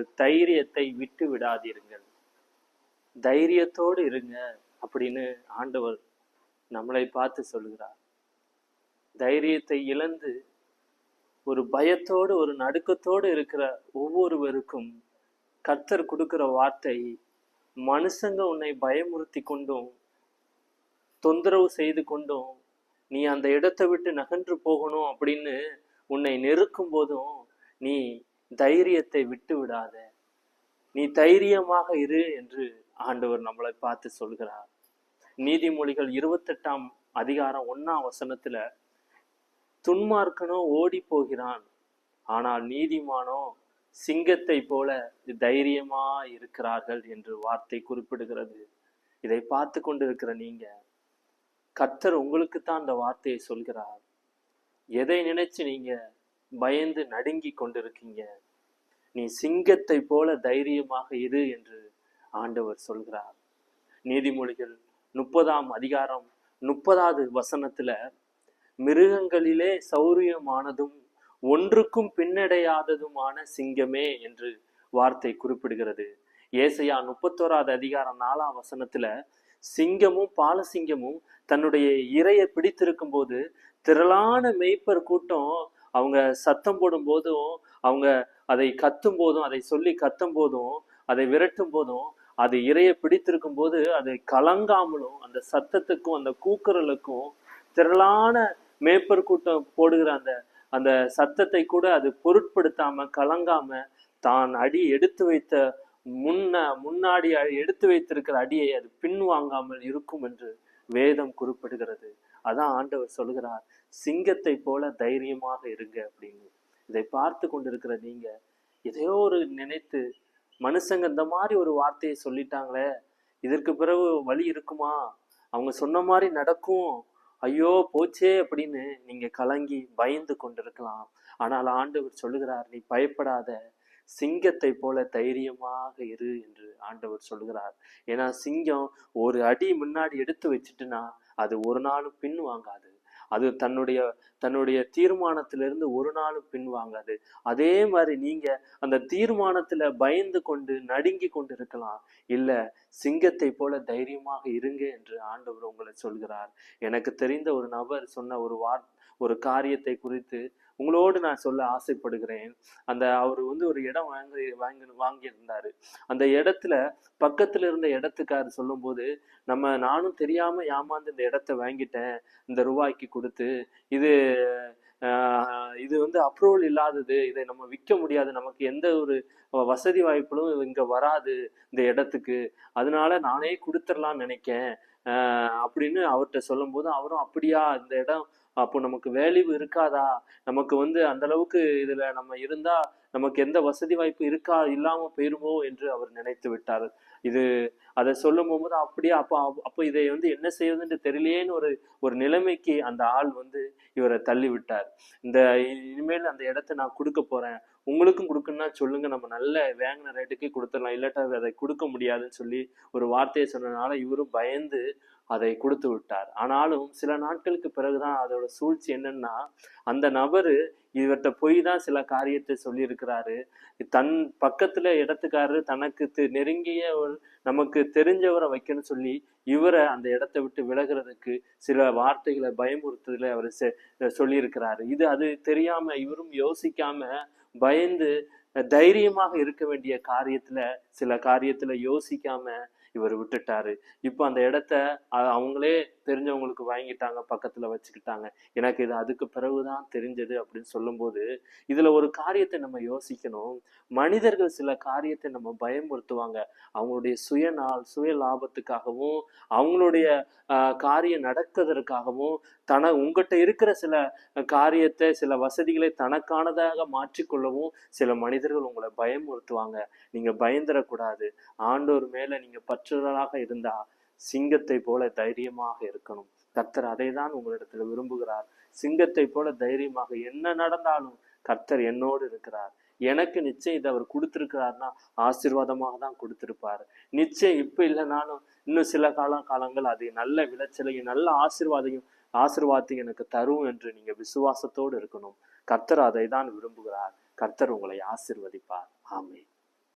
உங்கள் தைரியத்தை விட்டு விடாதீர்கள், தைரியத்தோடு இருங்க அப்படின்னு ஆண்டவர் நம்மளை பார்த்து சொல்கிறார். தைரியத்தை இழந்து ஒரு பயத்தோடு ஒரு நடுக்கத்தோடு இருக்கிற ஒவ்வொருவருக்கும் கர்த்தர் கொடுக்கிற வார்த்தை, மனுஷங்க உன்னை பயமுறுத்தி கொண்டும் தொந்தரவு செய்து கொண்டும் நீ அந்த இடத்தை விட்டு நகன்று போகணும் அப்படின்னு உன்னை நெருக்கும் போதும் நீ தைரியத்தை விட்டு விடாத, நீ தைரியமாக இரு என்று ஆண்டவர் நம்மளை பார்த்து சொல்கிறார். நீதிமொழிகள் 28ஆம் அதிகாரம் 1ஆம் வசனத்துல, துன்மார்க்கனோ ஓடி போகிறான், ஆனால் நீதிமானோ சிங்கத்தை போல தைரியமா இருக்கிறார்கள் என்று வார்த்தை குறிப்பிடுகிறது. இதை பார்த்து கொண்டிருக்கிற நீங்க, கர்த்தர் உங்களுக்கு தான் அந்த வார்த்தையை சொல்கிறார். எதை நினைச்சு நீங்க பயந்து நடுங்கி கொண்டிருக்கீங்க? நீ சிங்கத்தை போல தைரியமாக இரு என்று ஆண்டவர் சொல்கிறார். நீதிமொழிகள் 30ஆம் அதிகாரம் 30வது வசனத்துல, மிருகங்களிலே சௌரியமானதும் ஒன்றுக்கும் பின்னடையாததுமான சிங்கமே என்று வார்த்தை குறிப்பிடுகிறது. ஏசாயா 31வது அதிகாரம் 4ஆம் வசனத்துல, சிங்கமும் பாலசிங்கமும் தன்னுடைய இரையை பிடித்திருக்கும் போது திரளான மேய்ப்பர் கூட்டம் அவங்க சத்தம் போடும் போதும், அவங்க அதை கத்தும் போதும், அதை சொல்லி கத்தும் போதும், அதை விரட்டும் போதும், அது இரையை பிடித்திருக்கும் போது அதை கலங்காமலும் அந்த சத்தத்துக்கும் அந்த கூக்குரலுக்கும் திரளான மேய்ப்பர் கூட்டம் போடுகிற அந்த அந்த சத்தத்தை கூட அது பொருட்படுத்தாம கலங்காம தான் அடி எடுத்து வைத்த முன்னாடி எடுத்து வைத்திருக்கிற அடியை அது பின்வாங்காமல் இருக்கும் என்று வேதம் குறிப்பிடுகிறது. அதான் ஆண்டவர் சொல்கிறார், சிங்கத்தை போல தைரியமாக இருங்க அப்படின்னு. இதை பார்த்து கொண்டிருக்கிற நீங்க எதையோ ஒரு நினைத்து, மனுஷங்க இந்த மாதிரி ஒரு வார்த்தையை சொல்லிட்டாங்களே, இதற்கு பிறகு வழி இருக்குமா, அவங்க சொன்ன மாதிரி நடக்கும், ஐயோ போச்சே அப்படின்னு நீங்க கலங்கி பயந்து கொண்டிருக்கலாம். ஆனால் ஆண்டவர் சொல்லுகிறார், நீ பயப்படாத, சிங்கத்தை போல தைரியமாக இரு என்று ஆண்டவர் சொல்லுகிறார். ஏன்னா சிங்கம் ஒரு அடி முன்னாடி எடுத்து வச்சுட்டுனா அது ஒரு நாளும் பின் வாங்காது. அது தன்னுடைய தீர்மானத்திலிருந்து ஒரு நாளும் பின்வாங்காது. அதே மாதிரி நீங்க அந்த தீர்மானத்துல பயந்து கொண்டு நடுங்கி கொண்டு இருக்கலாம். இல்ல, சிங்கத்தை போல தைரியமாக இருங்க என்று ஆண்டவர் உங்களை சொல்கிறார். எனக்கு தெரிந்த ஒரு நபர் சொன்ன ஒரு காரியத்தை குறித்து உங்களோடு நான் சொல்ல ஆசைப்படுகிறேன். அவர் ஒரு இடம் வாங்கியிருந்தாரு. அந்த இடத்துல பக்கத்துல இருந்த இடத்துக்காரர் சொல்லும் போது, நானும் தெரியாம ஏமாந்து இந்த இடத்த வாங்கிட்டேன், இந்த ரூபாய்க்கு கொடுத்து, இது அப்ரூவல் இல்லாதது, இதை நம்ம விற்க முடியாது, நமக்கு எந்த ஒரு வசதி வாய்ப்புகளும் இங்க வராது இந்த இடத்துக்கு, அதனால நானே கொடுத்துடலாம்னு நினைக்கேன் அப்படின்னு அவர்கிட்ட சொல்லும் போது, அவரும் அப்படியா, இந்த இடம் அப்போ நமக்கு வேல்யூ இருக்காதா, நமக்கு அந்த அளவுக்கு இதுல நம்ம இருந்தா நமக்கு எந்த வசதி வாய்ப்பு இல்லாம போயிருமோ என்று அவர் நினைத்து விட்டார். அதை சொல்லும் போது அப்படியே அப்போ இதை என்ன செய்வதுன்னு தெரியலையேன்னு ஒரு நிலைமைக்கு அந்த ஆள் இவரை தள்ளி விட்டார். இனிமேல் அந்த இடத்தை நான் கொடுக்க போறேன், உங்களுக்கும் கொடுக்கணும்னா சொல்லுங்க, நம்ம நல்ல வாங்கின ரேட்டுக்கே கொடுத்துடலாம், இல்லாட்டா அதை கொடுக்க முடியாதுன்னு சொல்லி ஒரு வார்த்தையை சொன்னதுனால இவரும் பயந்து அதை கொடுத்து விட்டார். ஆனாலும் சில நாட்களுக்கு பிறகுதான் அதோட சூழ்ச்சி என்னன்னா, அந்த நபரு இவர்கிட்ட போய் தான் சில காரியத்தை சொல்லி இருக்கிறாரு. தன் பக்கத்துல இடத்துக்காரரு தனக்கு நெருங்கிய நமக்கு தெரிஞ்சவரை வைக்கணும்னு சொல்லி இவரை அந்த இடத்தை விட்டு விலகிறதுக்கு சில வார்த்தைகளை பயமுறுத்துதல அவர் சொல்லியிருக்கிறாரு. அது தெரியாம இவரும் யோசிக்காம பயந்து தைரியமாக இருக்க வேண்டிய சில காரியத்துல யோசிக்காம இவர் விட்டுட்டாரு. இப்போ அந்த இடத்த அவங்களே தெரிஞ்சவங்களுக்கு வாங்கிட்டாங்க, பக்கத்துல வச்சுக்கிட்டாங்க. எனக்கு இது அதுக்கு பிறகுதான் தெரிஞ்சது அப்படின்னு சொல்லும் போது இதுல ஒரு காரியத்தை நம்ம யோசிக்கணும். மனிதர்கள் சில காரியத்தை நம்ம பயமுறுத்துவாங்க, அவங்களுடைய சுய லாபத்துக்காகவும் அவங்களுடைய காரியம் நடக்கிறதுக்காகவும் உங்ககிட்ட இருக்கிற சில காரியத்தை, சில வசதிகளை தனக்கானதாக மாற்றிக்கொள்ளவும் சில மனிதர்கள் உங்களை பயமுறுத்துவாங்க. நீங்க பயந்துடக்கூடாது. ஆண்டவர் மேல நீங்க பற்றுதலாக இருந்தா சிங்கத்தை போல தைரியமாக இருக்கணும். கர்த்தர் அதை தான் உங்களிடத்துல விரும்புகிறார். சிங்கத்தை போல தைரியமாக, என்ன நடந்தாலும் கர்த்தர் என்னோடு இருக்கிறார், எனக்கு நிச்சயம் இதை அவர் கொடுத்திருக்கிறார்னா ஆசீர்வாதமாக தான் கொடுத்திருப்பாரு. நிச்சயம் இப்ப இல்லைனாலும் இன்னும் சில காலங்கள் அது நல்ல விளைச்சலையும் நல்ல ஆசீர்வாதத்தையும் எனக்கு தரும் என்று நீங்க விசுவாசத்தோடு இருக்கணும். கர்த்தர் அதை தான் விரும்புகிறார். கர்த்தர் உங்களை ஆசீர்வதிப்பார். ஆமென்.